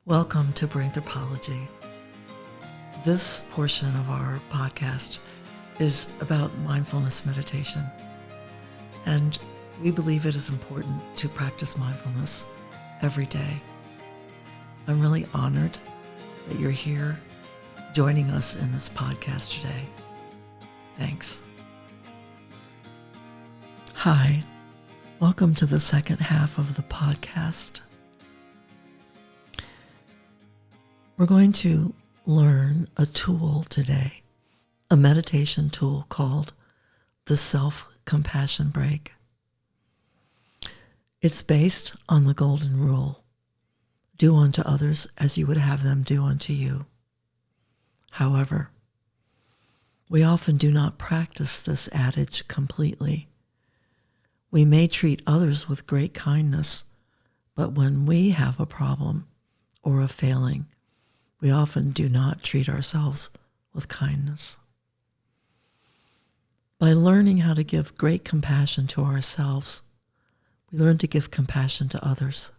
Welcome to Brainthropology. This portion of our podcast is about mindfulness meditation, and we believe it is important to practice mindfulness every day. I'm really honored that you're here joining us in this podcast today. Thanks. Hi, welcome to the second half of the podcast. We're going to learn a tool today, a meditation tool called the self-compassion break. It's based on the golden rule, do unto others as you would have them do unto you. However, we often do not practice this adage completely. We may treat others with great kindness, but when we have a problem or a failing, we often do not treat ourselves with kindness. By learning how to give great compassion to ourselves, we learn to give compassion to others.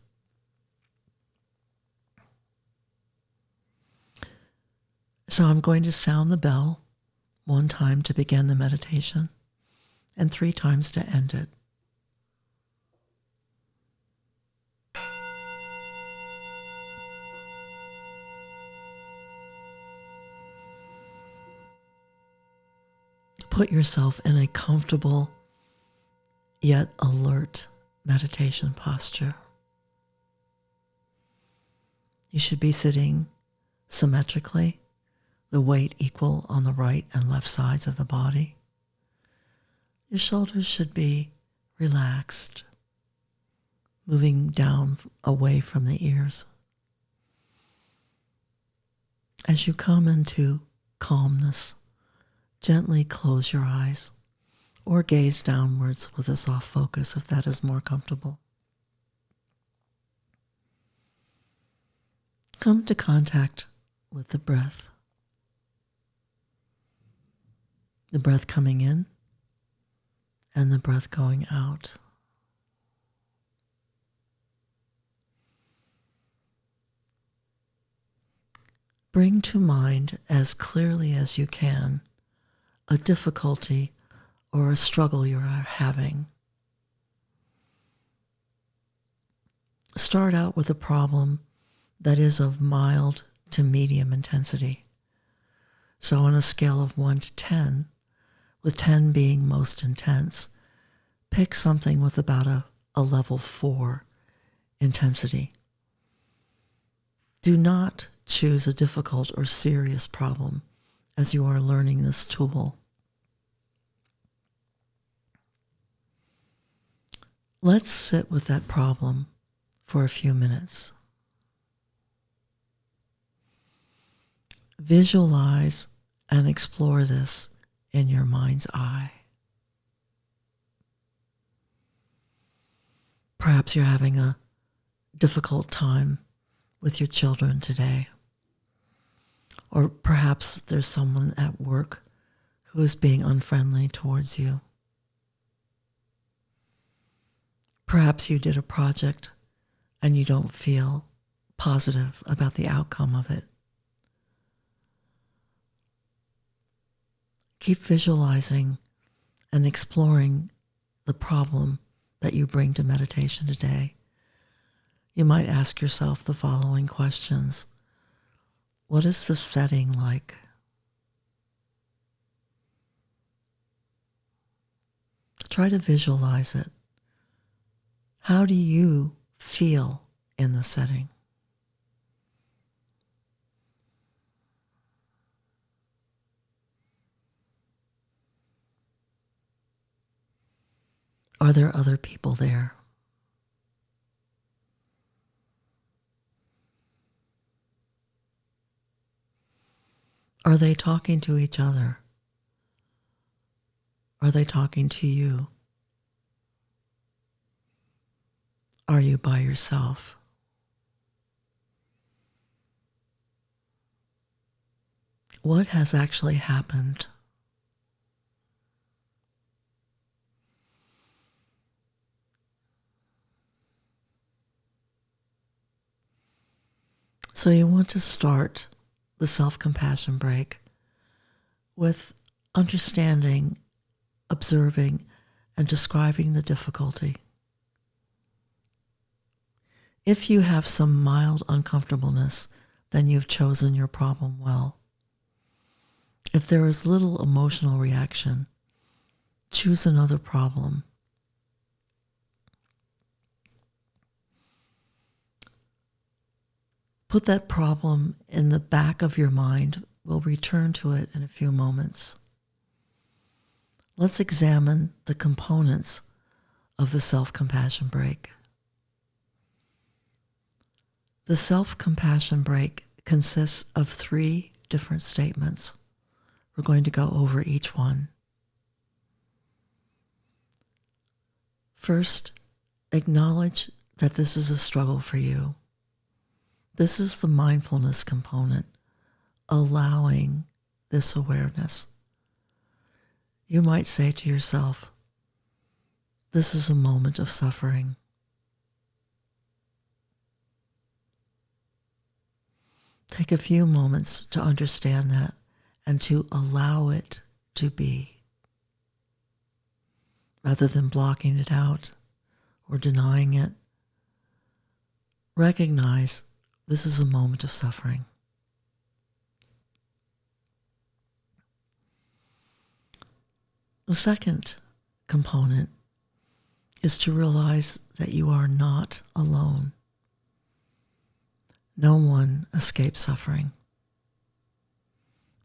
So I'm going to sound the bell 1 time to begin the meditation and 3 times to end it. Put yourself in a comfortable yet alert meditation posture. You should be sitting symmetrically, the weight equal on the right and left sides of the body. Your shoulders should be relaxed, moving down away from the ears. As you come into calmness, gently close your eyes or gaze downwards with a soft focus if that is more comfortable. Come to contact with the breath. The breath coming in and the breath going out. Bring to mind as clearly as you can a difficulty or a struggle you are having. Start out with a problem that is of mild to medium intensity. So on a scale of 1 to 10, with 10 being most intense, pick something with about a level 4 intensity. Do not choose a difficult or serious problem as you are learning this tool. Let's sit with that problem for a few minutes. Visualize and explore this in your mind's eye. Perhaps you're having a difficult time with your children today. Or perhaps there's someone at work who is being unfriendly towards you. Perhaps you did a project and you don't feel positive about the outcome of it. Keep visualizing and exploring the problem that you bring to meditation today. You might ask yourself the following questions. What is the setting like? Try to visualize it. How do you feel in the setting? Are there other people there? Are they talking to each other? Are they talking to you? Are you by yourself? What has actually happened? So you want to start the self-compassion break with understanding, observing, and describing the difficulty. If you have some mild uncomfortableness, then you've chosen your problem well. If there is little emotional reaction, choose another problem. Put that problem in the back of your mind. We'll return to it in a few moments. Let's examine the components of the self-compassion break. The self-compassion break consists of 3 different statements. We're going to go over each one. First, acknowledge that this is a struggle for you. This is the mindfulness component, allowing this awareness. You might say to yourself, this is a moment of suffering. Take a few moments to understand that and to allow it to be, rather than blocking it out or denying it. Recognize this is a moment of suffering. The second component is to realize that you are not alone. No one escapes suffering.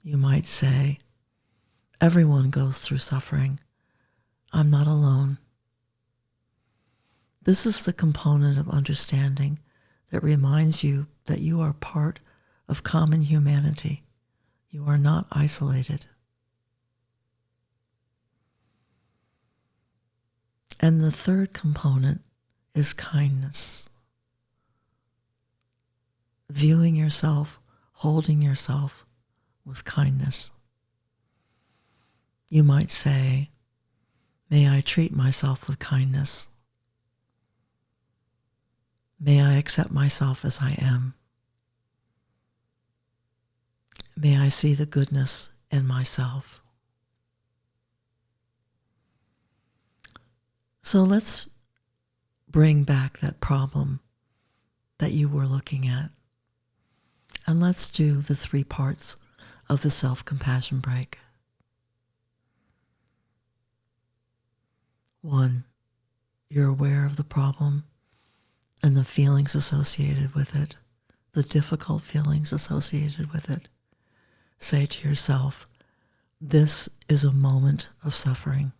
You might say, everyone goes through suffering. I'm not alone. This is the component of understanding that reminds you that you are part of common humanity. You are not isolated. And the third component is kindness. Viewing yourself, holding yourself with kindness. You might say, may I treat myself with kindness. May I accept myself as I am. May I see the goodness in myself. So let's bring back that problem that you were looking at. And let's do the 3 parts of the self-compassion break. 1, you're aware of the problem and the feelings associated with it, the difficult feelings associated with it. Say to yourself, this is a moment of suffering.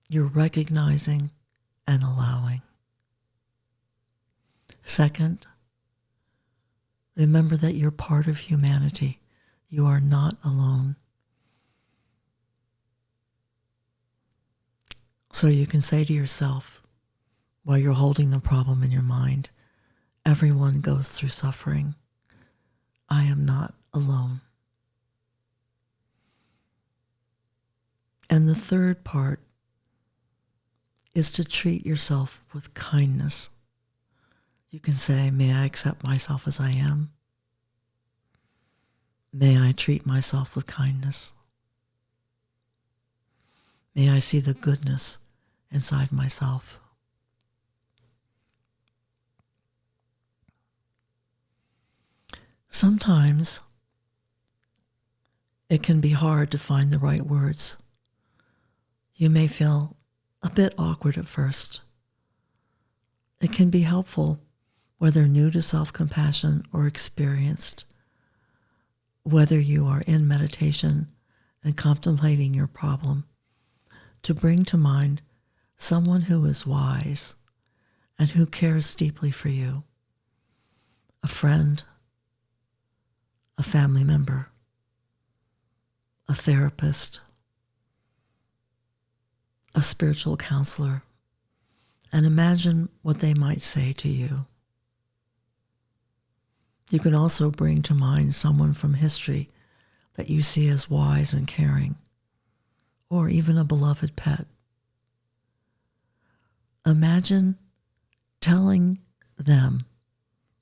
You're recognizing and allowing. Second, remember that you're part of humanity. You are not alone. So you can say to yourself, while you're holding the problem in your mind, everyone goes through suffering. I am not alone. And the third part is to treat yourself with kindness. You can say, may I accept myself as I am? May I treat myself with kindness? May I see the goodness inside myself? Sometimes it can be hard to find the right words. You may feel a bit awkward at first. It can be helpful, whether new to self-compassion or experienced, whether you are in meditation and contemplating your problem, to bring to mind someone who is wise and who cares deeply for you, a friend, a family member, a therapist, a spiritual counselor, and imagine what they might say to you. You can also bring to mind someone from history that you see as wise and caring, or even a beloved pet. Imagine telling them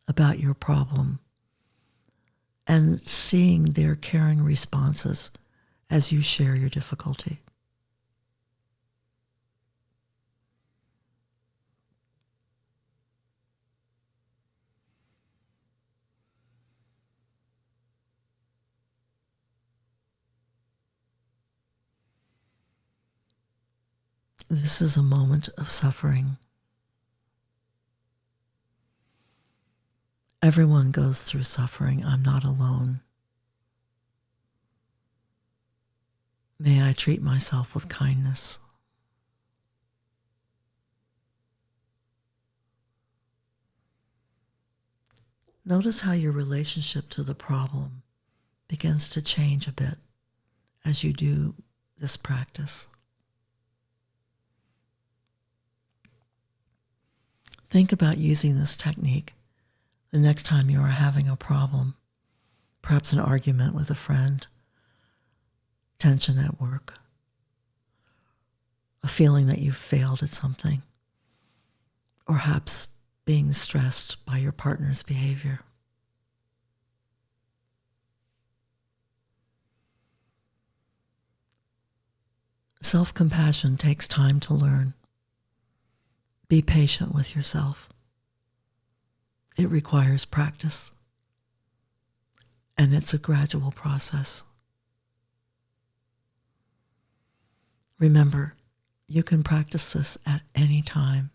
about your problem and seeing their caring responses as you share your difficulty. This is a moment of suffering. Everyone goes through suffering. I'm not alone. May I treat myself with kindness. Notice how your relationship to the problem begins to change a bit as you do this practice. Think about using this technique the next time you are having a problem, perhaps an argument with a friend, tension at work, a feeling that you've failed at something, or perhaps being stressed by your partner's behavior. Self-compassion takes time to learn. Be patient with yourself. It requires practice, and it's a gradual process. Remember, you can practice this at any time.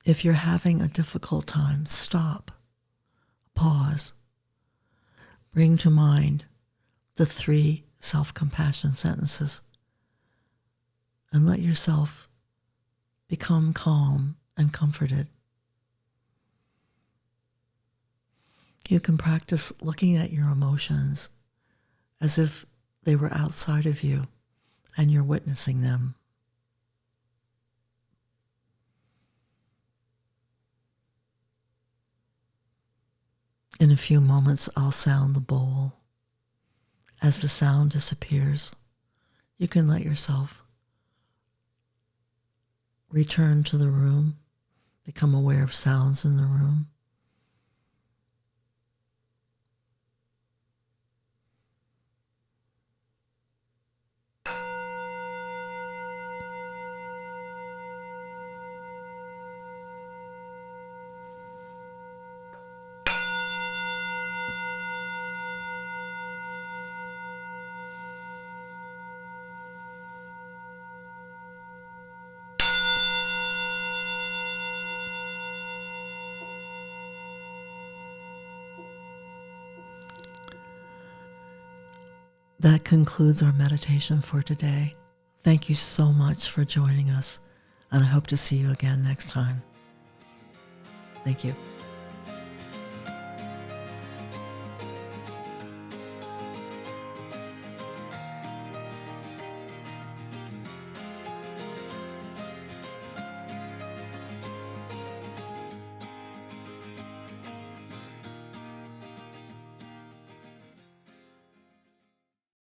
If you're having a difficult time, stop, pause, bring to mind the 3 self-compassion sentences, and let yourself become calm and comforted. You can practice looking at your emotions as if they were outside of you and you're witnessing them. In a few moments, I'll sound the bowl. As the sound disappears, you can let yourself return to the room, become aware of sounds in the room. That concludes our meditation for today. Thank you so much for joining us, and I hope to see you again next time. Thank you.